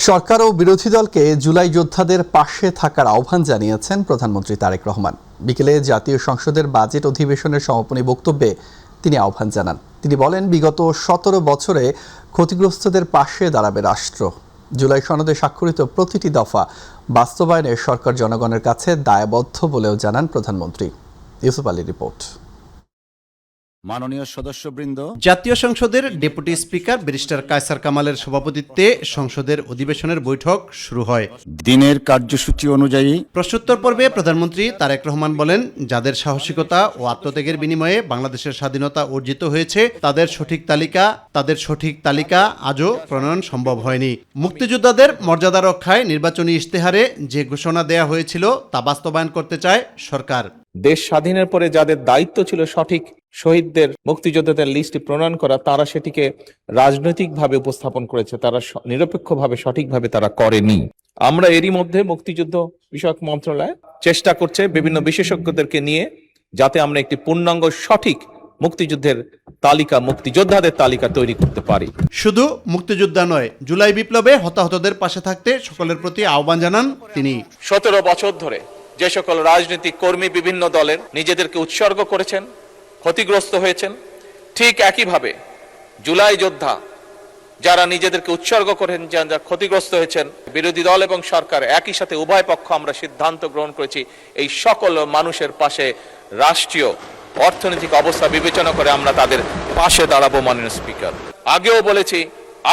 সরকার ও বিরোধী দলকে জুলাই যোদ্ধাদের পাশে থাকার আহ্বান জানিয়েছেন প্রধানমন্ত্রী তারেক রহমান। বিকেলে জাতীয় সংসদের বাজেট অধিবেশনের সমাপনী বক্তব্যে তিনি আহ্বান জানান। তিনি বলেন, বিগত 17 বছরে ক্ষতিগ্রস্তদের পাশে দাঁড়াবে রাষ্ট্র। জুলাই সনদে স্বাক্ষরিত প্রতিটি দফা বাস্তবায়নে সরকার জনগণের কাছে দায়বদ্ধ বলেও জানান প্রধানমন্ত্রী। ইউসুফ আলীর রিপোর্ট। মাননীয় সদস্যবৃন্দ, জাতীয় সংসদের ডেপুটি স্পিকার ব্যারিস্টার কায়সার কামালের সভাপতিত্বে সংসদের অধিবেশনের বৈঠক শুরু হয়। দিনের কার্যসূচি অনুযায়ী প্রশ্নোত্তর পর্বে প্রধানমন্ত্রী তারেক রহমান বলেন, যাদের সাহসিকতা ও আত্মত্যাগের বিনিময়ে বাংলাদেশের স্বাধীনতা অর্জিত হয়েছে তাদের সঠিক তালিকা আজও প্রণয়ন সম্ভব হয়নি। মুক্তিযোদ্ধাদের মর্যাদা রক্ষায় নির্বাচনী ইশতেহারে যে ঘোষণা দেয়া হয়েছিল তা বাস্তবায়ন করতে চায় সরকার। দেশ স্বাধীনের পরে যাদের দায়িত্ব ছিল সঠিক শহীদদের, মুক্তিযোদ্ধাদের লিস্ট প্রণয়ন করা, তারা সেটিকে রাজনৈতিকভাবে উপস্থাপন করেছে, তারা নিরপেক্ষভাবে সঠিকভাবে তারা করেনি। আমরা এরই মধ্যে মুক্তিযুদ্ধ বিষয়ক মন্ত্রণালয় চেষ্টা করছে বিভিন্ন বিশেষজ্ঞদেরকে নিয়ে, যাতে আমরা একটি পূর্ণাঙ্গ সঠিক মুক্তিযুদ্ধের তালিকা, মুক্তিযোদ্ধাদের তালিকা তৈরি করতে পারি। শুধু মুক্তিযোদ্ধা নয়, জুলাই বিপ্লবে হতাহতদের পাশে থাকতে সকলের প্রতি আহ্বান জানান তিনি। 17 বছর ধরে যে সকল রাজনৈতিক কর্মী বিভিন্ন দলের নিজেদেরকে উৎসর্গ করেছেন, ক্ষতিগ্রস্ত হয়েছেন, ঠিক একইভাবে জুলাই যোদ্ধা যারা নিজেদেরকে উৎসর্গ করেন, যারা ক্ষতিগ্রস্ত হয়েছেন, বিরোধী দল এবং সরকার একই সাথে উভয় পক্ষ আমরা সিদ্ধান্ত গ্রহণ করেছি এই সকল মানুষের পাশে রাষ্ট্রীয় অর্থনৈতিক অবস্থা বিবেচনা করে আমরা তাদের পাশে দাঁড়াবো। মাননীয় স্পিকার, আগেও বলেছি,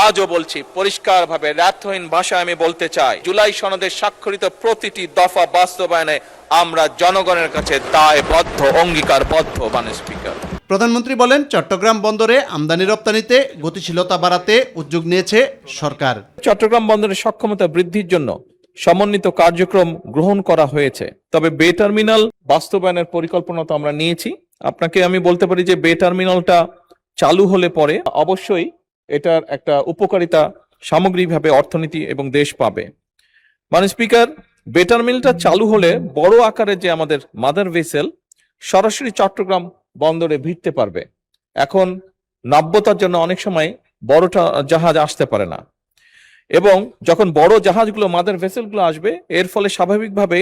আজও বলছি, পরিষ্কারভাবে ব্যর্থহীন ভাষায় আমি বলতে চাই, জুলাই সনদে স্বাক্ষরিত প্রতিটি দফা বাস্তবায়নে আমরা জনগণের কাছে দায়বদ্ধ, অঙ্গীকারবদ্ধ। মাননীয় স্পিকার, প্রধানমন্ত্রী বলেন, চট্টগ্রাম বন্দরে আমদানি রপ্তানিতে গতিশীলতা বাড়াতে উদ্যোগ নিয়েছে সরকার। চট্টগ্রাম বন্দরের সক্ষমতা বৃদ্ধির জন্য সমন্বিত কার্যক্রম গ্রহণ করা হয়েছে। তবে বে টার্মিনাল বাস্তবায়নের পরিকল্পনা তো আমরা নিয়েছি। আপনাকে আমি বলতে পারি যে বে টার্মিনালটা চালু হলে পরে অবশ্যই এটার একটা উপকারিতা সামগ্রিকভাবে অর্থনীতি এবং দেশ পাবে। মাননীয় স্পিকার, বে টার্মিনালটা চালু হলে বড় আকারে যে আমাদের মাদার ভেসেল সরাসরি চট্টগ্রাম বন্দরে ভিড়তে পারবে। এখন নাব্যতার জন্য অনেক সময় বড়টা জাহাজ আসতে পারে না, এবং যখন বড় জাহাজগুলো, মাদার ভেসেলগুলো আসবে, এর ফলে স্বাভাবিকভাবে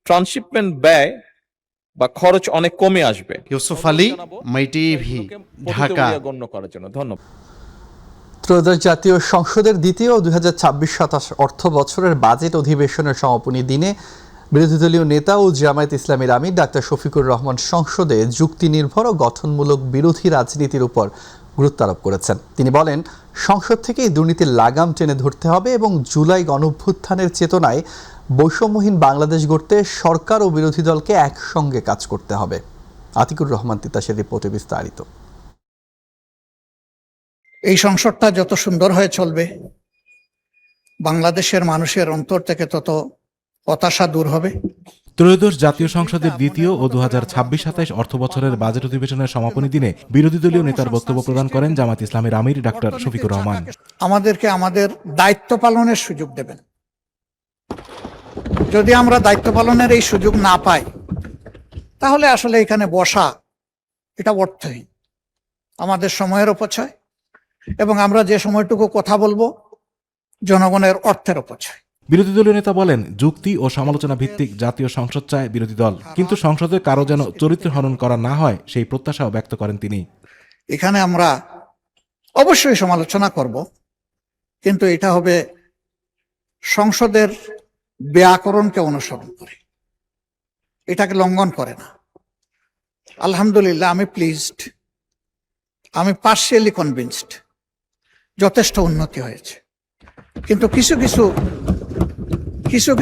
ট্রান্সশিপমেন্ট ব্যয় বা খরচ অনেক কমে আসবে। ইউসুফ আলী, মাই টিভি, ঢাকা। গণ্য করার জন্য ধন্যবাদ। ত্রয়োদশ জাতীয় সংসদের দ্বিতীয় 2026-27 অর্থ বছরের বাজেট অধিবেশনের সমাপনী দিনে বিরোধী দলীয় নেতা ও জামায়াত ইসলামীর আমির ডাক্তার শফিকুর রহমান সংসদে যুক্তি নির্ভর ও গঠনমূলক বিরোধী রাজনীতির উপর গুরুত্ব আরোপ করেছেন। তিনি বলেন, সংসদ থেকেই দুর্নীতির লাগাম টেনে ধরতে হবে এবং জুলাই গণঅভ্যুত্থানের চেতনায় বৈষম্যহীন বাংলাদেশ গড়তে সরকার ও বিরোধী দলকে একসঙ্গে কাজ করতে হবে। আতিকুর রহমান তিতাসের রিপোর্টে বিস্তারিত। এই সংসদটা যত সুন্দর হয়ে চলবে, বাংলাদেশের মানুষের অন্তর থেকে তত হতাশা দূর হবে। ত্রয়োদশ জাতীয় সংসদের দ্বিতীয় ও 2026-27 অর্থ বছরের বাজেট অধিবেশনের সমাপনী দিনে বিরোধী দলীয় নেতার বক্তব্য প্রদান করেন জামায়াত ইসলামীর আমির ডাক্তার শফিকুর রহমান। আমাদেরকে আমাদের দায়িত্ব পালনের সুযোগ দেবেন। যদি আমরা দায়িত্ব পালনের এই সুযোগ না পাই, তাহলে আসলে এখানে বসা এটা অর্থহীন, আমাদের সময়ের অপচয়, এবং আমরা যে সময়টুকু কথা বলবো জনগণের অর্থের অপচয়। বিরোধী দলীয় নেতা বলেন, যুক্তি ও সমালোচনা ভিত্তিক জাতীয় সংসদ চায় বিরোধী দল, কিন্তু সংসদে কারো যেন চরিত্র হনন করা না হয় সেই প্রত্যাশাও ব্যক্ত করেন তিনি। এখানে আমরা অবশ্যই সমালোচনা করব, কিন্তু এটা হবে সংসদের ব্যাকরণকে অনুসরণ করে, এটাকে লঙ্ঘন করে না। আলহামদুলিল্লাহ, আমি প্লিজড, আমি পার্শিয়ালি কনভিন্সড, যথেষ্ট উন্নতি হয়েছে, কিন্তু কিছু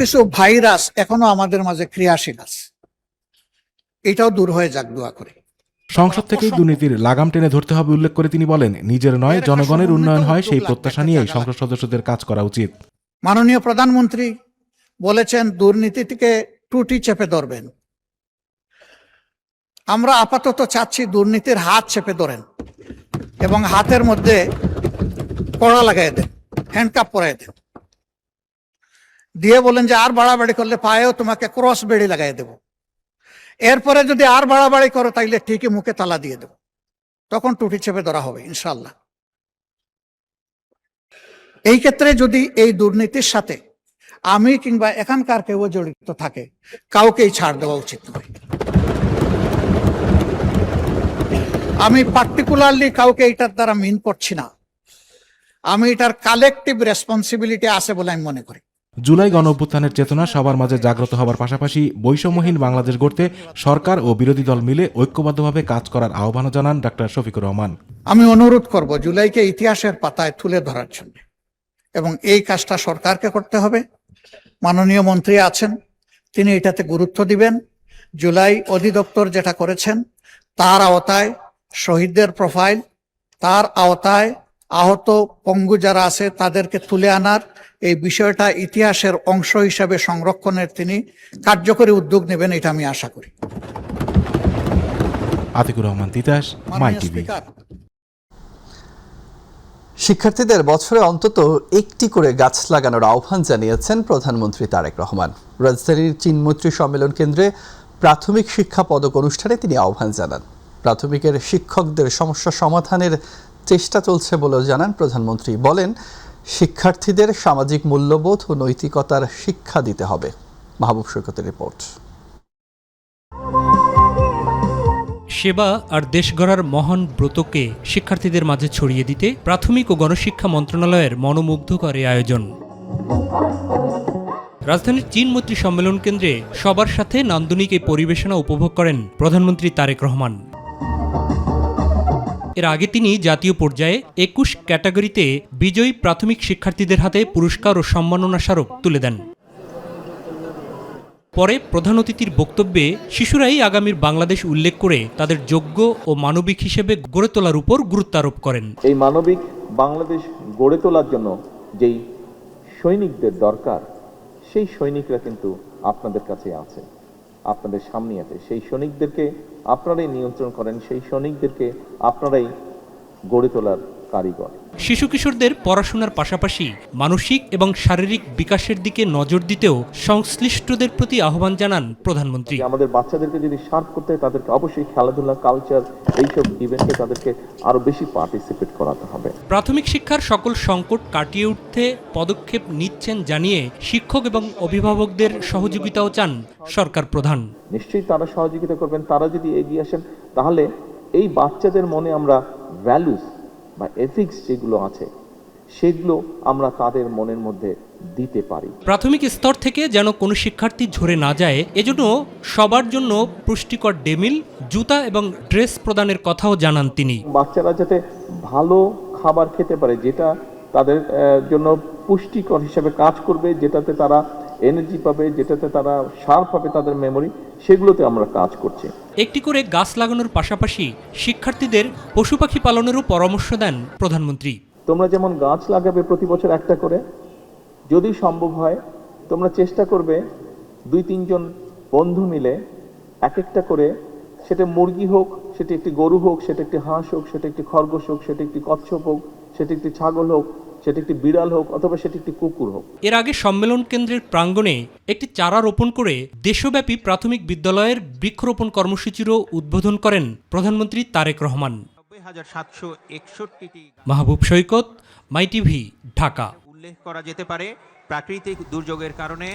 কিছু ভাইরাস এখনো আমাদের মাঝে ক্রিয়াশীল আছে, এটাও দূর হয়ে যাক দোয়া করে। সংসদ থেকেই দুর্নীতির লাগাম টেনে ধরতে হবে উল্লেখ করে তিনি বলেন, নিজের নয় জনগণের উন্নয়ন হয় সেই প্রত্যাশা নিয়েই সংসদ সদস্যদের কাজ করা উচিত। মাননীয় প্রধানমন্ত্রী বলেছেন দুর্নীতি থেকে ত্রুটি চেপে ধরবেন। আমরা আপাতত চাচ্ছি দুর্নীতির হাত চেপে ধরেন এবং হাতের মধ্যে কড়া লাগাই দেন, হ্যান্ডকাপ পরাই দেন, দিয়ে বলেন যে আর বাড়াবাড়ি করলে পায়েও তোমাকে ক্রস বেড়ি লাগাই দেব। এরপরে যদি আর বাড়াবাড়ি করো তাইলে ঠিকই মুখে তালা দিয়ে দেব, তখন টুটি চেপে ধরা হবে ইনশাল্লাহ। এই ক্ষেত্রে যদি এই দুর্নীতির সাথে আমি কিংবা এখানকার কেউ জড়িত থাকে, কাউকেই ছাড় দেওয়া উচিত নয়। আমি পার্টিকুলারলি কাউকে এটার দ্বারা মিন করছি না, আমি এটার কালেকটিভ রেসপন্সিবিলিটি আছে বলে আমি মনে করি। জুলাই গণঅভ্যুত্থানের চেতনা সবার মাঝে জাগ্রত হবার পাশাপাশি বৈষম্যহীন বাংলাদেশ গড়তে সরকার ও বিরোধী দল মিলে ঐক্যবদ্ধভাবে কাজ করার আহ্বান জানান ডক্টর শফিকুর রহমান। আমি অনুরোধ করব জুলাইকে ইতিহাসের পাতায় তুলে ধরার জন্য, এবং এই কাজটা সরকারকে করতে হবে। মাননীয় মন্ত্রী আছেন, তিনি এটাতে গুরুত্ব দিবেন। জুলাই অধিদপ্তর যেটা করেছেন তার আওতায় শহীদদের প্রোফাইল, তার আওতায় আহত পঙ্গু যারা আছে তাদেরকে তুলে আনার এই বিষয়টা ইতিহাসের অংশ হিসাবে সংরক্ষণের তিনি কার্যকরী উদ্যোগ নেবেন, এটা আমি আশা করি। আতিকুর রহমান তিতাস, মাই টিভি। শিক্ষার্থীদের বছরে অন্তত একটি করে গাছ লাগানোর আহ্বান জানিয়েছেন প্রধানমন্ত্রী তারেক রহমান। রাজধানীর চীনমৈত্রী সম্মেলন কেন্দ্রে প্রাথমিক শিক্ষা পদক অনুষ্ঠানে তিনি আহ্বান জানান। প্রাথমিকের শিক্ষকদের সমস্যা সমাধানের চেষ্টা চলছে বলেও জানান প্রধানমন্ত্রী। বলেন, শিক্ষার্থীদের সামাজিক মূল্যবোধ ও নৈতিকতার শিক্ষা দিতে হবে। মাহবুব সৈকতের রিপোর্ট। সেবা আর দেশ গড়ার মহান ব্রতকে শিক্ষার্থীদের মাঝে ছড়িয়ে দিতে প্রাথমিক ও গণশিক্ষা মন্ত্রণালয়ের মনোমুগ্ধকর এই আয়োজন। রাজধানীর চীনমৈত্রী সম্মেলন কেন্দ্রে সবার সাথে নান্দনিক এই পরিবেশনা উপভোগ করেন প্রধানমন্ত্রী তারেক রহমান। এর আগে তিনি জাতীয় পর্যায়ে 21 ক্যাটাগরিতে বিজয়ী প্রাথমিক শিক্ষার্থীদের হাতে পুরস্কার ও সম্মাননা স্মারক তুলে দেন। পরে প্রধান অতিথির বক্তব্যে শিশুরাই আগামীর বাংলাদেশ উল্লেখ করে তাদের যোগ্য ও মানবিক হিসেবে গড়ে তোলার উপর গুরুত্ব আরোপ করেন। এই মানবিক বাংলাদেশ গড়ে তোলার জন্য যেই সৈনিকদের দরকার, সেই সৈনিকরা কিন্তু আপনাদের কাছে আছে, আপনাদের সামনে আছে। সেই সৈনিকদেরকে আপনারাই নিয়ন্ত্রণ করেন, সেই সৈনিকদেরকে আপনারাই গড়ে তোলার কারিগর। শিশু কিশোরদের পড়াশোনার পাশাপাশি মানসিক এবং শারীরিক বিকাশের দিকে নজর দিতেও সংশ্লিষ্টদের প্রতি আহ্বান জানান প্রধানমন্ত্রী। আমাদের বাচ্চাদেরকে যদি শার্প করতে হয়, তাদেরকে অবশ্যই খেলাধুলা, কালচার, এইসব ইভেন্টে তাদেরকে আরো বেশি পার্টিসিপেট করাতে হবে। প্রাথমিক শিক্ষার সকল সংকট কাটিয়ে উঠতে পদক্ষেপ নিচ্ছেন জানিয়ে শিক্ষক এবং অভিভাবকদের সহযোগিতাও চান সরকার প্রধান। নিশ্চয়ই তারা সহযোগিতা করবেন। তারা যদি এগিয়ে আসেন, তাহলে এই বাচ্চাদের মনে আমরা ভ্যালুস বা এথিক্স যেগুলো আছে, সেগুলো আমরা তাদের মনের মধ্যে দিতে পারি। প্রাথমিক স্তর থেকে যেন কোনো শিক্ষার্থী ঝরে না যায়, এজন্য সবার জন্য পুষ্টিকর ডেমিল, জুতা এবং ড্রেস প্রদানের কথাও জানান তিনি। বাচ্চারা যাতে ভালো খাবার খেতে পারে, যেটা তাদের জন্য পুষ্টিকর হিসেবে কাজ করবে, যেটাতে তারা এনার্জি পাবে, যেটাতে তারা শার্প পাবে তাদের মেমোরি, সেগুলোতে আমরা কাজ করছি। একটি করে গাছ লাগানোর পাশাপাশি শিক্ষার্থীদের পশু পাখি পালনেরও পরামর্শ দেন প্রধানমন্ত্রী। তোমরা যেমন গাছ লাগাবে প্রতি বছর একটা করে, যদি সম্ভব হয় তোমরা চেষ্টা করবে 2-3 জন বন্ধু মিলে এক একটা করে, সেটা মুরগি হোক, সেটা একটি গরু হোক, সেটা একটি হাঁস হোক, সেটা একটি খরগোশ হোক, সেটা একটি কচ্ছপ হোক, সেটা একটি ছাগল হোক, সেটা একটি বিড়াল হোক, অথবা সেটা একটি কুকুর হোক। এর আগে সম্মেলন কেন্দ্রের প্রাঙ্গণে একটি চারা রোপণ করে দেশব্যাপী প্রাথমিক বিদ্যালয়ের বৃক্ষরোপণ কর্মসূচিরও উদ্বোধন করেন প্রধানমন্ত্রী তারেক রহমান। মাহবুব সৈকত, মাই টিভি, ঢাকা। উল্লেখ করা যেতে পারে প্রাকৃতিক দুর্যোগের কারণে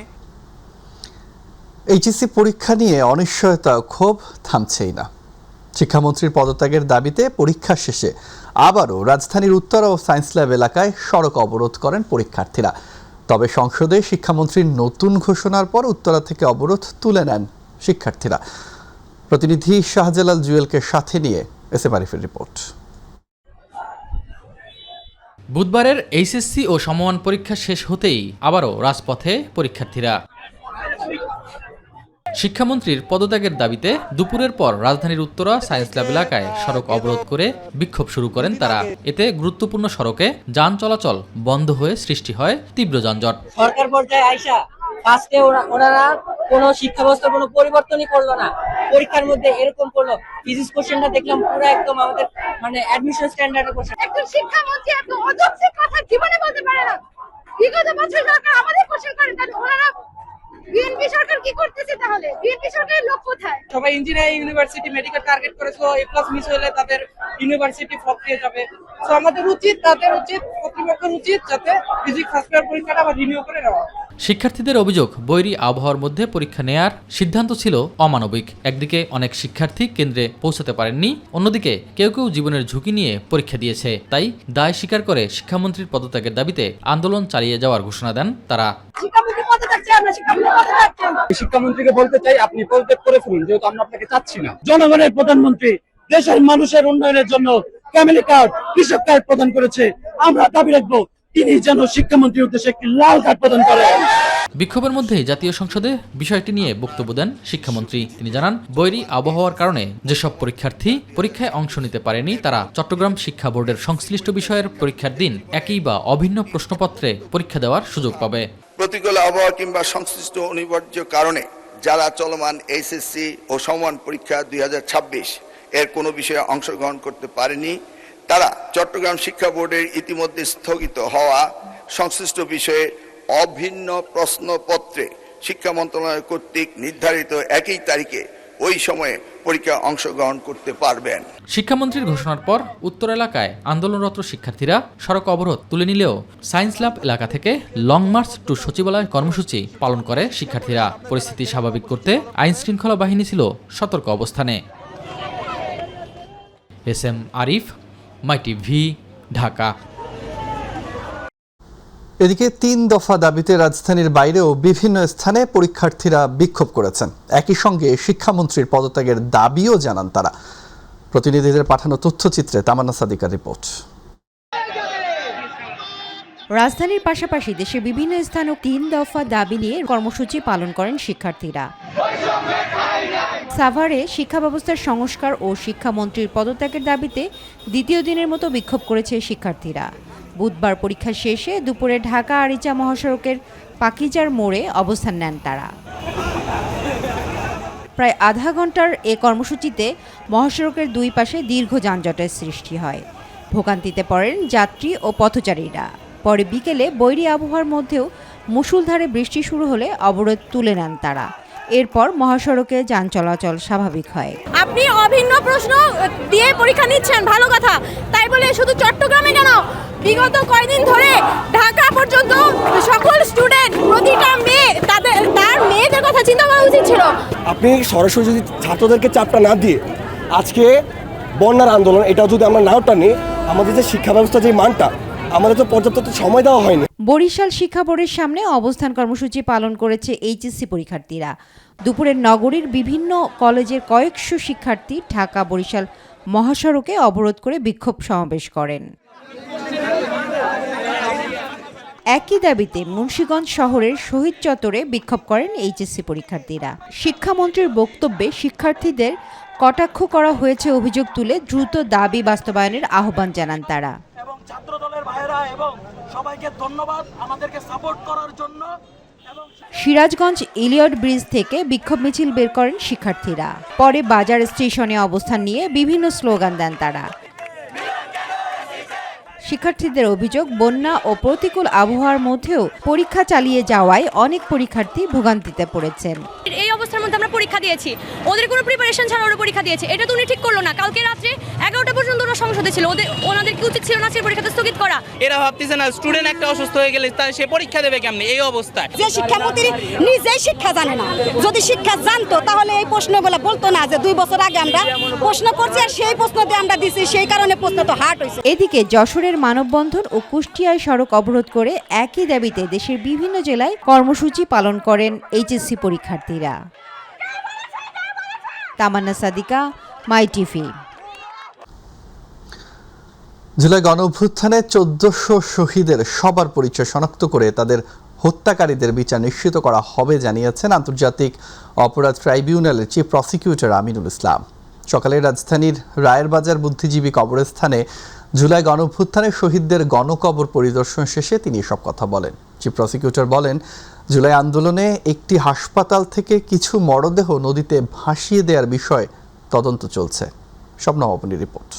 এইচএসসি পরীক্ষা নিয়ে অনিশ্চয়তা, ক্ষোভ থামছেই না। শিক্ষামন্ত্রীর পদত্যাগের দাবিতে পরীক্ষা শেষে আবারও রাজধানীর উত্তরা ও সায়েন্স ল্যাব এলাকায় সড়ক অবরোধ করেন পরীক্ষার্থীরা। তবে সংসদে শিক্ষামন্ত্রীর নতুন ঘোষণার পর উত্তরা থেকে অবরোধ তুলে নেন শিক্ষার্থীরা। প্রতিনিধি শাহজালাল জুয়েলকে সাথে নিয়ে এসএম আরিফের রিপোর্ট। বুধবারের এইচএসসি ও সমমান পরীক্ষা শেষ হতেই আবারও রাজপথে পরীক্ষার্থীরা। শিক্ষামন্ত্রীর পদত্যাগের দাবিতে দুপুরের পর রাজধানীর উত্তরা সায়েন্স ল্যাব এলাকায় সড়ক অবরোধ করে বিক্ষোভ শুরু করেন তারা। এতে গুরুত্বপূর্ণ সড়কে যান চলাচল বন্ধ হয়ে সৃষ্টি হয় তীব্র যানজট। সরকার পর্যায়ে আইসা ফার্স্টে ওনারা কোনো শিক্ষা ব্যবস্থার কোনো পরিবর্তনই করলো না, পরীক্ষার মধ্যে এরকম করলো। ফিজিক্স কোশ্চেনটা দেখলাম পুরো একদম আমাদের মানে অ্যাডমিশন স্ট্যান্ডার্ডের কোশ্চেন। একজন শিক্ষামন্ত্রী এত অযৌক্তিক কথা জীবনে বলতে পারে না। বিগত বছর সরকার আমাদের কোশ্চেন করে, তাহলে ওনারা বিএনপি সরকার কি করতেছে তাহলে? বিএনপি সরকারের লোক কোথায়? সবাই ইঞ্জিনিয়ারিং ইউনিভার্সিটি মেডিকেল টার্গেট করেছে, এ প্লাস মিস হলে তাদের ইউনিভার্সিটি ফ্লপ হয়ে যাবে। তো আমাদের উচিত, তাদের উচিত, কর্তৃপক্ষের উচিত যাতে ফিজিক্স ফার্স্ট ইয়ার পরীক্ষাটা আবার রিনিউ করে নেওয়া। শিক্ষার্থীদের অভিযোগ, বৈরী আবহাওয়ার মধ্যে পরীক্ষা নেয়ার সিদ্ধান্ত ছিল অমানবিক। একদিকে অনেক শিক্ষার্থী কেন্দ্রে পৌঁছাতে পারেননি, অন্যদিকে কেউ কেউ জীবনের ঝুঁকি নিয়ে পরীক্ষা দিয়েছে। তাই দায় স্বীকার করে শিক্ষামন্ত্রীর পদত্যাগের দাবিতে আন্দোলন চালিয়ে যাওয়ার ঘোষণা দেন তারা। শিক্ষামন্ত্রীকে বলতে চাই, আপনি পদত্যাগ করে ফেলুন, যেহেতু আমরা আপনাকে চাচ্ছি না। জনগণের প্রধানমন্ত্রী দেশের মানুষের উন্নয়নের জন্য ফ্যামিলি কার্ড, কৃষক কার্ড প্রদান করেছে। আমরা দাবি রাখবো তিনি যেন শিক্ষামন্ত্রীর উদ্দেশ্যে একটি লাল কার্ড প্রদান করেন। বিক্ষোভের মধ্যেই জাতীয় সংসদে বিষয়টি নিয়ে বক্তব্য দেন শিক্ষামন্ত্রী। তিনি জানান, বৈরী আবহাওয়ার কারণে যেসব পরীক্ষার্থী পরীক্ষায় অংশ নিতে পারেনি তারা চট্টগ্রাম শিক্ষা বোর্ডের সংশ্লিষ্ট বিষয়ের পরীক্ষার দিন একই বা অভিন্ন প্রশ্নপত্রে পরীক্ষা দেওয়ার সুযোগ পাবে। প্রতিকূল আবহাওয়া কিংবা সংশ্লিষ্ট অনিবার্য কারণে যারা চলমান এইচএসসি ও সমমান পরীক্ষা 2026 এর কোনো বিষয়ে অংশগ্রহণ করতে পারেনি, তারা চট্টগ্রাম শিক্ষা বোর্ডের ইতিমধ্যে স্থগিত হওয়া সংশ্লিষ্ট বিষয়ে অভিন্ন প্রশ্নপত্রে শিক্ষা মন্ত্রণালয় কর্তৃক নির্ধারিত একই তারিখে ওই সময়ে পরীক্ষা অংশগ্রহণ করতে পারবেন। শিক্ষামন্ত্রীর ঘোষণার পর উত্তর এলাকায় আন্দোলনরত শিক্ষার্থীরা সড়ক অবরোধ তুলে নিলেও সায়েন্স ল্যাব এলাকা থেকে লং মার্চ টু সচিবালয় কর্মসূচি পালন করে শিক্ষার্থীরা। পরিস্থিতি স্বাভাবিক করতে আইন শৃঙ্খলা বাহিনী ছিল সতর্ক অবস্থানে। এস.এম. আরিফ, মাই টিভি, ঢাকা। এদিকে 3 দফা দাবিতে রাজধানীর বাইরেও বিভিন্ন স্থানে পরীক্ষার্থীরা বিক্ষোভ করেছেন। একই সঙ্গে শিক্ষামন্ত্রীর পদত্যাগের দাবিও জানান তারা। প্রতিনিধিদের পাঠানো তথ্যচিত্রে তামান্না সাদিকার রিপোর্ট। রাজধানীর পাশাপাশি দেশের বিভিন্ন স্থানে 3 দফা দাবি নিয়ে কর্মসূচি পালন করেন শিক্ষার্থীরা। সাভারে শিক্ষা ব্যবস্থার সংস্কার ও শিক্ষামন্ত্রীর পদত্যাগের দাবিতে দ্বিতীয় দিনের মতো বিক্ষোভ করেছে শিক্ষার্থীরা। বুধবার পরীক্ষা শেষে দুপুরে ঢাকা আরিচা মহাসড়কের পাকিজার মোড়ে অবস্থান নেন তারা। প্রায় আধা ঘন্টার এ কর্মসূচিতে মহাসড়কের দুই পাশে দীর্ঘ যানজটের সৃষ্টি হয়। ভোগান্তিতে পড়েন যাত্রী ও পথচারীরা। পরে বিকেলে বৈরী আবহাওয়ার মধ্যেও মুষলধারে বৃষ্টি শুরু হলে অবরোধ তুলে নেন তারা। এরপর মহাসড়কে যান চলাচল স্বাভাবিক হয়। আপনি অভিন্ন প্রশ্ন দিয়ে পরীক্ষা নিচ্ছেন, ভালো কথা, তাই বলে শুধু চট্টগ্রামে কেন, বিগত কয়েকদিন ধরে ঢাকা পর্যন্ত সকল স্টুডেন্ট, প্রতিটা মেয়ে তার মেয়েদের কথা চিন্তা করা উচিত ছিল। আপনি সরাসরি যদি ছাত্রদেরকে চাপটা না দিয়ে আজকে বন্যার আন্দোলন এটা যদি আমরা নাও টানি, আমাদের যে শিক্ষা ব্যবস্থা যে মানটা আমাদের তো পর্যাপ্ত সময় দেওয়া হয়নি। বরিশাল শিক্ষা বোর্ডের সামনে অবস্থান কর্মসূচি পালন করেছে এইচএসসি পরীক্ষার্থীরা। দুপুরে নগরীর বিভিন্ন কলেজের কয়েকশো শিক্ষার্থী ঢাকা বরিশাল মহাসড়কে অবরোধ করে বিক্ষোভ সমাবেশ করেন। একই দাবিতে মুন্সিগঞ্জ শহরের শহীদ চত্বরে বিক্ষোভ করেন এইচএসসি পরীক্ষার্থীরা। শিক্ষামন্ত্রীর বক্তব্যে শিক্ষার্থীদের কটাক্ষ করা হয়েছে অভিযোগ তুলে দ্রুত দাবি বাস্তবায়নের আহ্বান জানান তারা। এবং ছাত্র দলের ভাইরা এবং সবাইকে ধন্যবাদ আমাদেরকে সাপোর্ট করার জন্য। সিরাজগঞ্জ ইলিয়ট ব্রিজ থেকে বিক্ষোভ মিছিল বের করেন শিক্ষার্থীরা। পরে বাজার স্টেশনে অবস্থান নিয়ে বিভিন্ন স্লোগান দেন তারা। শিক্ষার্থীদের অভিযোগ, বন্যা ও প্রতিকূল আবহাওয়ার মধ্যেও পরীক্ষা চালিয়ে যাওয়ায় অনেক পরীক্ষার্থী ভোগান্তিতে পড়েছেন। এই অবস্থার মধ্যে আমরা পরীক্ষা দিয়েছি, ওদের কোনো প্রিপারেশন ছাড়া ওরা পরীক্ষা দিয়েছে, এটা তো উনি ঠিক করলো না। কালকে রাত্রে 11টা পর্যন্ত ওরা সংসদে ছিল, ওনাদের কি উচিত ছিল না সেই পরীক্ষাটা স্থগিত করা? এরা ভাবতেছে না স্টুডেন্ট একটা অসুস্থ হয়ে গেলে তার সে পরীক্ষা দেবে কেমনে এই অবস্থায়? যে শিক্ষামন্ত্রী নিজেই শিক্ষা জানে না, যদি শিক্ষা জানতো তাহলে এই প্রশ্নগুলো বলতো না যে 2 বছর আগে আমরা প্রশ্ন করছি আর সেই প্রশ্ন দিয়ে আমরা দিছি, সেই কারণে প্রশ্ন তো হার্ড হয়েছে। এদিকে যশোরের মানববন্ধন ও কুষ্টিয়ায় সড়ক অবরোধ করে একই দাবিতে দেশের বিভিন্ন জেলায় কর্মসূচি পালন করেন এইচএসসি পরীক্ষার্থীরা। তামান্না সাদিকা, মাই টিভি। জুলাই গণঅভ্যুত্থানে 1400 শহীদের সবার পরিচয় শনাক্ত করে তাদের হত্যাকারীদের বিচার নিশ্চিত করা হবে জানিয়েছেন আন্তর্জাতিক অপরাধ ট্রাইব্যুনালের চিফ প্রসিকিউটর আমিনুল ইসলাম। সকালে রাজধানীর রায়েরবাজার বুদ্ধিজীবী কবরস্থানে জুলাই গণঅভ্যুত্থানে শহীদদের গণকবর পরিদর্শন শেষে তিনি এসব কথা বলেন। চিফ প্রসিকিউটর বলেন, জুলাই আন্দোলনে একটি হাসপাতাল থেকে কিছু মরদেহ নদীতে ভাসিয়ে দেওয়ার বিষয়ে তদন্ত চলছে। স্বপ্নমাপনী রিপোর্ট।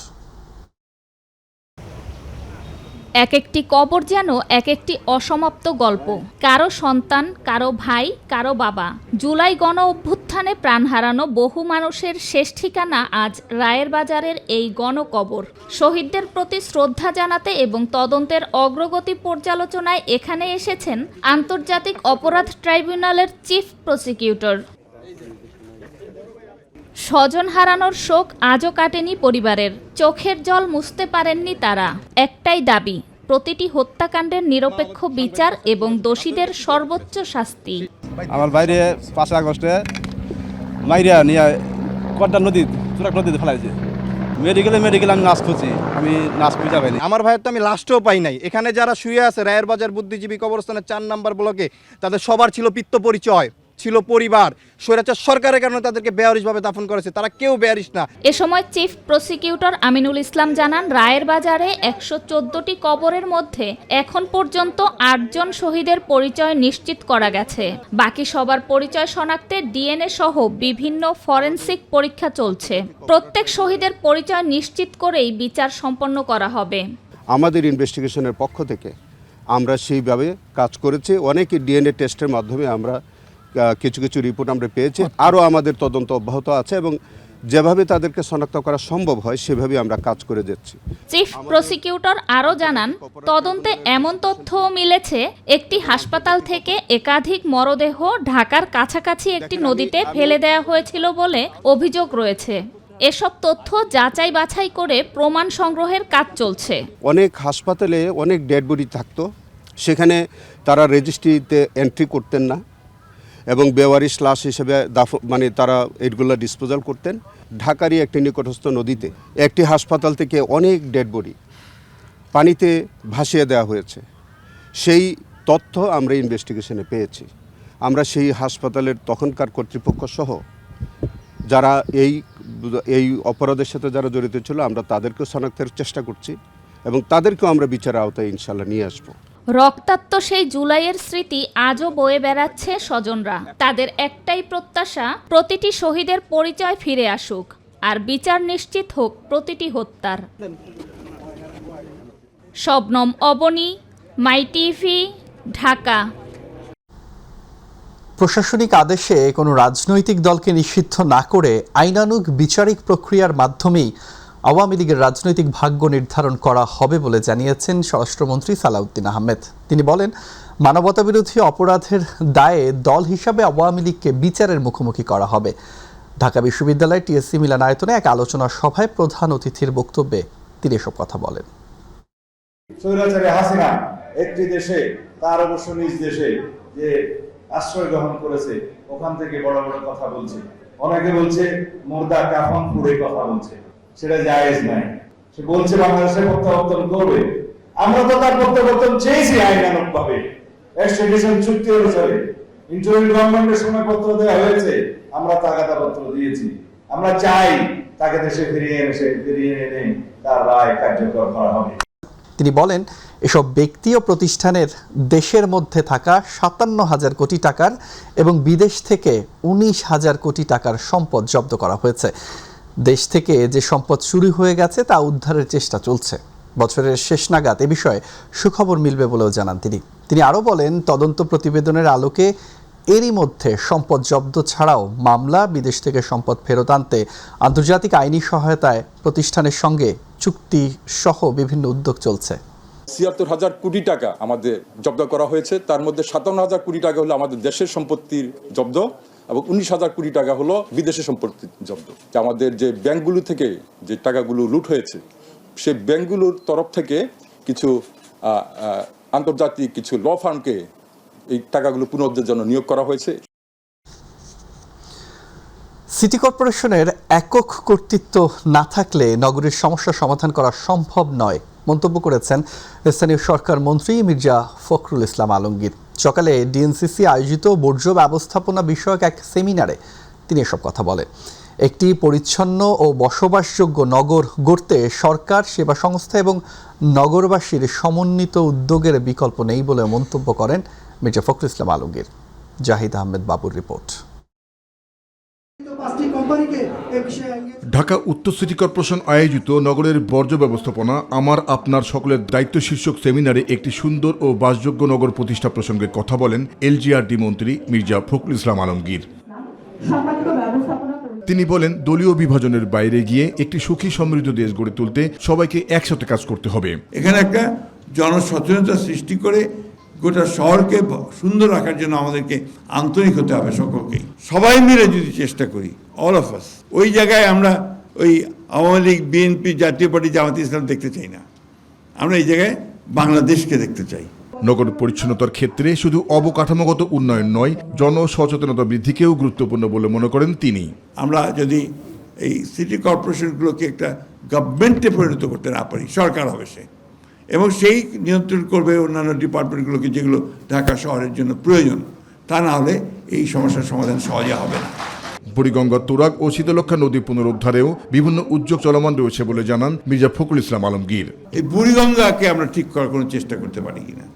এক একটি কবর যেন এক একটি অসমাপ্ত গল্প, কারো সন্তান, কারো ভাই, কারো বাবা। জুলাই গণ অভ্যুত্থানে প্রাণ হারানো বহু মানুষের শেষ ঠিকানা আজ রায়ের বাজারের এই গণকবর। শহীদদের প্রতি শ্রদ্ধা জানাতে এবং তদন্তের অগ্রগতি পর্যালোচনায় এখানে এসেছেন আন্তর্জাতিক অপরাধ ট্রাইব্যুনালের চিফ প্রসিকিউটর। স্বজন হারানোর শোক আজও কাটেনি পরিবারের, চোখের জল মুছতে পারেননি তারা। একটাই দাবি, প্রতিটি হত্যাকাণ্ডের নিরপেক্ষ বিচার এবং দোষীদের সর্বোচ্চ শাস্তি। আমার বাইরে 5 আগস্টে মাইরা নিয়ে কড্ডা নদীতে ফেলাইছে। মেডিকেলে আমি নাচ খুঁজি, আমি নাচ খুঁজে পাইনি। আমার ভাইয়ের তো আমি লাস্টেও পাই নাই। এখানে যারা শুয়ে আছে রায়ের বাজার বুদ্ধিজীবী কবরস্থানের 4 নম্বর ব্লকে, তাদের সবার ছিল পিত্ত পরিচয়, ছিল পরিবার। স্বৈরাচার সরকারের কারণে তাদেরকে বেয়ারিশভাবে দাফন করেছে, তারা কেউ বেয়ারিশ না। এ সময় চিফ প্রসিকিউটর আমিনুল ইসলাম জানান, রায়ের বাজারে 114টি কবরের মধ্যে এখন পর্যন্ত 8 জন শহীদের পরিচয় নিশ্চিত করা গেছে। বাকি সবার পরিচয় শনাক্তে ডিএনএ সহ বিভিন্ন ফরেনসিক পরীক্ষা চলছে। প্রত্যেক শহীদের পরিচয় নিশ্চিত করেই বিচার সম্পন্ন করা হবে। আমাদের ইনভেস্টিগেশনের পক্ষ থেকে আমরা সেইভাবে কাজ করেছি। অনেকে ডিএনএ টেস্টের মাধ্যমে আমরা কিছু রিপোর্ট আমরা পেয়েছি। আরও আমাদের তদন্ত অব্যাহত আছে এবং যেভাবে তাদেরকে শনাক্ত করা সম্ভব হয় সেভাবে আমরা কাজ করে যাচ্ছি। চিফ প্রসিকিউটর আরও জানান, তদন্তে এমন তথ্যও মিলেছে, একটি হাসপাতাল থেকে একাধিক মরদেহ ঢাকার কাছাকাছি একটি নদীতে ফেলে দেওয়া হয়েছিল বলে অভিযোগ রয়েছে। এসব তথ্য যাচাই বাছাই করে প্রমাণ সংগ্রহের কাজ চলছে। অনেক হাসপাতালে অনেক ডেড বডি থাকতো, সেখানে তারা রেজিস্ট্রিতে এন্ট্রি করতেন না এবং বেওয়ারিশ লাশ হিসেবে তারা এইগুলো ডিসপোজাল করতেন। ঢাকারই একটি নিকটস্থ নদীতে একটি হাসপাতাল থেকে অনেক ডেড বডি পানিতে ভাসিয়ে দেওয়া হয়েছে। সেই তথ্য আমরা ইনভেস্টিগেশনে পেয়েছি। আমরা সেই হাসপাতালের তখনকার কর্তৃপক্ষ সহ যারা এই অপরাধের সাথে যারা জড়িত ছিল, আমরা তাদেরকেও শনাক্তের চেষ্টা করছি এবং তাদেরকেও আমরা বিচারের আওতায় ইনশাল্লাহ নিয়ে আসবো। রক্তাক্ত সেই জুলাইয়ের স্মৃতি আজও বয়ে বেড়াচ্ছে স্বজনরা। তাদের একটাই প্রত্যাশা, প্রতিটি শহীদের পরিচয় ফিরে আসুক আর বিচার নিশ্চিত হোক প্রতিটি হত্যার। শবনম অবনী, মাই টিভি, ঢাকা। প্রশাসনিক আদেশে কোনো রাজনৈতিক দলকে নিষিদ্ধ না করে আইনানুগ বিচারিক প্রক্রিয়ার মাধ্যমেই আওয়ামী লীগের রাজনৈতিক ভাগ্য নির্ধারণ করা হবে বলে জানিয়েছেন স্বরাষ্ট্রমন্ত্রী সালাউদ্দিন আহমেদ। তিনি বলেন, মানবতাবিরোধী অপরাধের দায়ে দল হিসাবে আওয়ামী লীগকে বিচারের মুখোমুখি করা হবে। ঢাকা বিশ্ববিদ্যালয়ের টিএসসি মিলনায়তনে এক আলোচনা সভায় প্রধান অতিথির বক্তব্যে তিনি এসব কথা বলেন। স্বৈরাচারী হাসিনা একটি দেশে, তার অবশ্য নিজ দেশে যে আশ্রয় গ্রহণ করেছে, ওখান থেকে বড় বড় কথা বলছে। অনেকে বলছে মুর্দা কাফন পুড়ে কথা বলছে, সেটা জায়েজ নাই। সে বলছে বাংলাদেশে প্রত্যাবর্তন করবে। আমরা তো তার প্রত্যাবর্তন চেয়েছি আইনানুগ ভাবে, এক্সট্রাডিশন চুক্তি অনুসারে। ইন্টারিম গভর্নমেন্টের সময় পত্র দেওয়া হয়েছে, আমরা তাগাদা পত্র দিয়েছি। আমরা চাই তাকে দেশে ফিরিয়ে এনে তার রায় কার্যকর করা হবে। তিনি বলেন, এসব ব্যক্তি ও প্রতিষ্ঠানের দেশের মধ্যে থাকা 57,000 কোটি টাকার এবং বিদেশ থেকে 19,000 কোটি টাকার সম্পদ জব্দ করা হয়েছে। দেশ থেকে যে সম্পদ চুরি হয়ে গেছে তা উদ্ধারের চেষ্টা চলছে। বছরের শেষ নাগাদ এ বিষয়ে সুখবর মিলবে বলেও জানান তিনি আরও বলেন, তদন্ত প্রতিবেদনের আলোকে এরই মধ্যে সম্পদ জব্দ ছাড়াও মামলা, বিদেশ থেকে সম্পদ ফেরত আনতে আন্তর্জাতিক আইনি সহায়তায় প্রতিষ্ঠানের সঙ্গে চুক্তি সহ বিভিন্ন উদ্যোগ চলছে। ৭৬,০০০ কোটি টাকা আমাদের জব্দ করা হয়েছে। তার মধ্যে ৫৭,০০০ কোটি টাকা হলো আমাদের দেশের সম্পত্তির জব্দ এবং ১৯,০০০ কোটি টাকা হলো বিদেশের সম্পত্তির জব্দ। আমাদের যে ব্যাংকগুলো থেকে যে টাকাগুলো লুট হয়েছে, সেই ব্যাংকগুলোর তরফ থেকে কিছু আন্তর্জাতিক কিছু ল ফার্মকে এই টাকাগুলো পুনরুদ্ধারের জন্য নিয়োগ করা হয়েছে। সিটি কর্পোরেশনের একক কর্তৃত্ব না থাকলে নগরীর সমস্যা সমাধান করা সম্ভব নয় মন্তব্য করেছেন স্থানীয় সরকার মন্ত্রী মির্জা ফখরুল ইসলাম আলমগীর। সকালে ডিএনসিসি আয়োজিত বর্জ্য ব্যবস্থাপনা বিষয়ক এক সেমিনারে তিনি এসব কথা বলেন। একটি পরিচ্ছন্ন ও বসবাসযোগ্য নগর গড়তে সরকার, সেবা সংস্থা এবং নগরবাসীর সমন্বিত উদ্যোগের বিকল্প নেই বলে মন্তব্য করেন মির্জা ফখরুল ইসলাম আলমগীর। জাহিদ আহমেদ বাবুর রিপোর্ট। 5টি কোম্পানিকে ঢাকা উত্তর সিটি কর্পোরেশন আয়োজিত নগরের বর্জ্য ব্যবস্থাপনা আমার আপনার সকলের দায়িত্ব শীর্ষক সেমিনারে একটি সুন্দর ও বাসযোগ্য নগর প্রতিষ্ঠা প্রসঙ্গে কথা বলেন এলজিআরডি মন্ত্রী মির্জা ফখরুল ইসলাম আলমগীর। তিনি বলেন, দলীয় বিভাজনের বাইরে গিয়ে একটি সুখী সমৃদ্ধ দেশ গড়ে তুলতে সবাইকে একসাথে কাজ করতে হবে। এখানে একটা জনসচেতনতা সৃষ্টি করে গোটা শহরকে সুন্দর রাখার জন্য আমাদেরকে আন্তরিক হতে হবে সকলকে। সবাই মিলে যদি চেষ্টা করি, অল অফ আস, ওই জায়গায় আমরা ওই আওয়ামী লীগ, বিএনপি, জাতীয় পার্টি, জামাত ইসলাম দেখতে চাই না। আমরা এই জায়গায় বাংলাদেশকে দেখতে চাই। নগর পরিচ্ছন্নতার ক্ষেত্রে শুধু অবকাঠামোগত উন্নয়ন নয়, জনসচেতনতা বৃদ্ধিকেও গুরুত্বপূর্ণ বলে মনে করেন তিনি। আমরা যদি এই সিটি কর্পোরেশনগুলোকে একটা গভর্নমেন্টে পরিণত করতে না পারি, সরকার হবে সে, এবং সেই নিয়ন্ত্রণ করবে অন্যান্য ডিপার্টমেন্টগুলোকে যেগুলো ঢাকা শহরের জন্য প্রয়োজন। তা না হলে এই সমস্যার সমাধান সহজে হবে না। বুড়িগঙ্গা, তুরাগ ও শীতলক্ষা নদী পুনরুদ্ধারেও বিভিন্ন উদ্যোগ চলমান রয়েছে বলে জানান মির্জা ফখরুল ইসলাম আলমগীর। এই বুড়িগঙ্গাকে আমরা ঠিক করার কোনো চেষ্টা করতে পারি কিনা,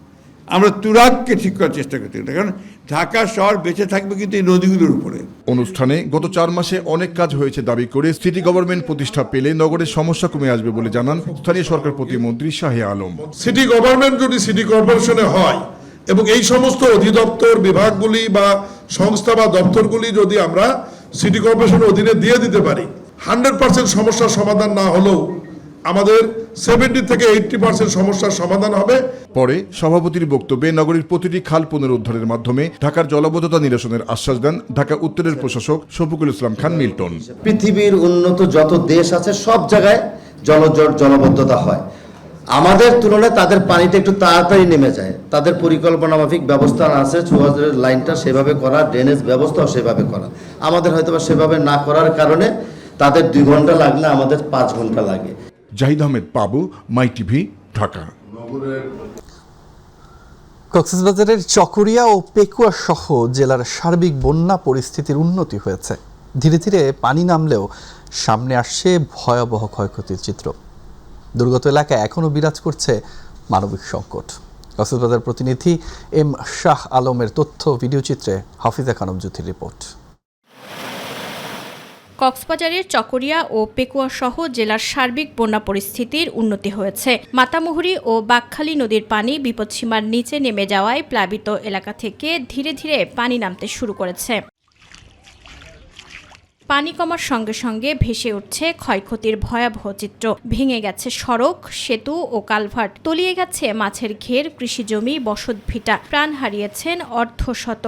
আমরা তুরাগকে ঠিক করার চেষ্টা করতে পারি, কারণ ঢাকা শহর বেঁচে থাকবে কিন্তু এই নদীগুলোর উপরে। অনুষ্ঠানে গত 4 মাসে অনেক কাজ হয়েছে দাবি করে সিটি গভর্নমেন্ট প্রতিষ্ঠা পেলে নগরের সমস্যা কমে আসবে বলে জানান স্থানীয় সরকার প্রতিমন্ত্রী শাহে আলম। সিটি গভর্নমেন্ট যদি সিটি কর্পোরেশনে হয় এবং এই সমস্ত অধিদপ্তর, বিভাগগুলি বা সংস্থা বা দপ্তরগুলি যদি আমরা সিটি কর্পোরেশনের অধীনে দিয়ে দিতে পারি, 100% সমস্যার সমাধান না হলেও আমাদের 70 থেকে 80% সমস্যার সমাধান হবে। পরে সভাপতির বক্তব্যে নগরীর প্রতিটি খাল পুনরুদ্ধারের মাধ্যমে ঢাকার জলাবদ্ধতা নিরসনের আশ্বাস দেন ঢাকা উত্তরের প্রশাসক শফিকুল ইসলাম খান মিল্টন। পৃথিবীর উন্নত যত দেশ আছে সব জায়গায় জলবদ্ধতা হয়, আমাদের তুলনায় তাদের পানিটা একটু তাড়াতাড়ি নেমে যায়। তাদের পরিকল্পনা মাফিক ব্যবস্থা আছে, চুয়াজের লাইনটা সেভাবে করা, ড্রেনেজ ব্যবস্থাও সেভাবে করা। আমাদের হয়তো সেভাবে না করার কারণে তাদের 2 ঘন্টা লাগলে আমাদের 5 ঘন্টা লাগে। জাহিদ আহমেদ পাবু, মাই টিভি, ঢাকা। কক্সবাজারের চকরিয়া ও পেকুয়া সহ জেলার সার্বিক বন্যা পরিস্থিতির উন্নতি হয়েছে। ধীরে ধীরে পানি নামলেও সামনে আসছে ভয়াবহ ক্ষয়ক্ষতির চিত্র। দুর্গত এলাকায় এখনও বিরাজ করছে মানবিক সংকট। কক্সবাজার প্রতিনিধি এম শাহ আলমের তথ্য ভিডিও চিত্রে হাফিজা খানম জ্যোতির রিপোর্ট। কক্সবাজারের চকরিয়া ও পেকুয়া সহ জেলার সার্বিক বন্যা পরিস্থিতির উন্নতি হয়েছে। মাতামুহুরী ও বাকখালী নদীর পানি বিপদসীমার নিচে নেমে যাওয়ায় প্লাবিত এলাকা থেকে ধীরে ধীরে পানি নামতে শুরু করেছে। পানি কমার সঙ্গে সঙ্গে ভেসে উঠছে ক্ষয়ক্ষতির ভয়াবহ চিত্র। ভেঙে গেছে সড়ক, সেতু ও কালভার্ট, তলিয়ে গেছে মাছের ঘের, কৃষিজমি, বসতভিটা, প্রাণ হারিয়েছেন অর্ধশত।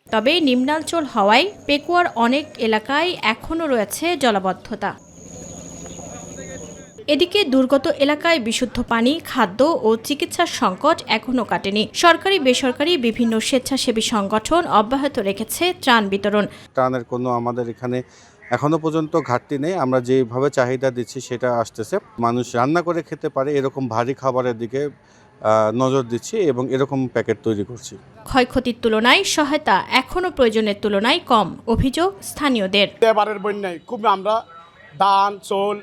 তবে নিম্নাঞ্চল হওয়ায় পেকুয়ার অনেক এলাকায় এখনও রয়েছে জলাবদ্ধতা। এদিকে দুর্গত এলাকায় বিশুদ্ধ পানি, খাদ্য ও চিকিৎসার সংকট এখনও কাটেনি। সরকারি বেসরকারি বিভিন্ন স্বেচ্ছাসেবী সংগঠন অব্যাহত রেখেছে ত্রাণ বিতরণ। ত্রাণের কোনো আমাদের এখানে এখনো পর্যন্ত ঘাটতি নেই। আমরা যেভাবে চাহিদা দিচ্ছি সেটা আসতেছে। মানুষ রান্না করে খেতে পারে এরকম ভারী খাবারের দিকে নজর দিচ্ছি এবং এরকম প্যাকেট তৈরি করছি। ক্ষয়ক্ষতির তুলনায় সহায়তা এখনও প্রয়োজনের তুলনায় কম, অভিযোগ স্থানীয়দের। এবারের বন্যায় খুব আমরা ধান, চাল,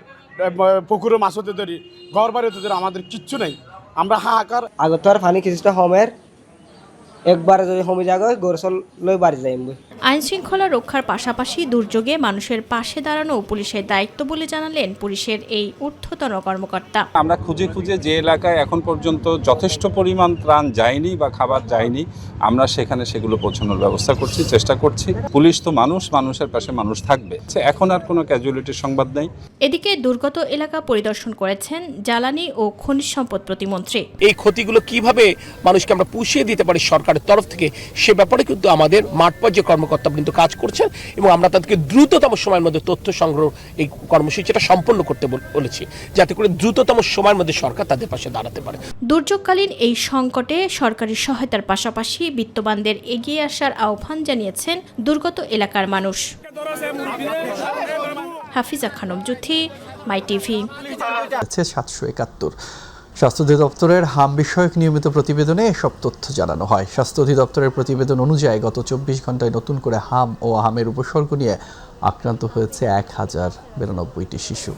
পুকুরে মাছ হতে ধরি, ঘর বাড়ি হতে ধরি, আমাদের কিচ্ছু নেই। আমরা হাহাকার। আগে তো আর পানি কিছুটা হোমের একবার যদি হোমে জায়গা গোরসল লই বাড়ি যাই। আইন শৃঙ্খলা রক্ষার পাশাপাশি দুর্যোগে মানুষের পাশে দাঁড়ানো পুলিশের দায়িত্ব বলে জানালেন পুলিশের এই ঊর্ধ্বতন কর্মকর্তা। আমরা খুঁজে খুঁজে যে এলাকায় এখন পর্যন্ত যথেষ্ট পরিমাণ ত্রাণ যায়নি বা খাবার যায়নি, আমরা সেখানে সেগুলো পৌঁছানোর ব্যবস্থা করছি, চেষ্টা করছি। পুলিশ তো মানুষ, মানুষের পাশে মানুষ থাকবে। এখন আর কোনো ক্যাজুয়ালিটির সংবাদ নেই। এদিকে দুর্গত এলাকা পরিদর্শন করেছেন জ্বালানি ও খনিজ সম্পদ প্রতিমন্ত্রী। এই ক্ষতিগুলো কিভাবে মানুষকে আমরা পুষিয়ে দিতে পারি সরকারের তরফ থেকে, সে ব্যাপারে কিন্তু আমাদের মাঠ পর্যায়ে কর্মকর্তাবৃন্দ কাজ করছেন এবং আমরা তাদেরকে দ্রুততম সময়ের মধ্যে তথ্য সংগ্রহ এই কর্মসূচিটা সম্পন্ন করতে বলেছি, যাতে করে দ্রুততম সময়ের মধ্যে সরকার তাদের পাশে দাঁড়াতে পারে। দুর্যোগকালীন এই সংকটে সরকারি সহায়তার পাশাপাশি বিত্তবানদের এগিয়ে আসার আহ্বান জানিয়েছেন দুর্গত এলাকার মানুষ। হাফিজা খানম জ্যোতি, মাই টিভি। 771। স্বাস্থ্য অধিদপ্তরের হাম বিষয়ক নিয়মিত প্রতিবেদনে এসব তথ্য জানানো হয়। স্বাস্থ্য অধিদপ্তরের প্রতিবেদন অনুযায়ী গত 24 ঘন্টায় নতুন করে হাম ও হামের উপসর্গ নিয়ে আক্রান্ত হয়েছে 1092টি শিশু।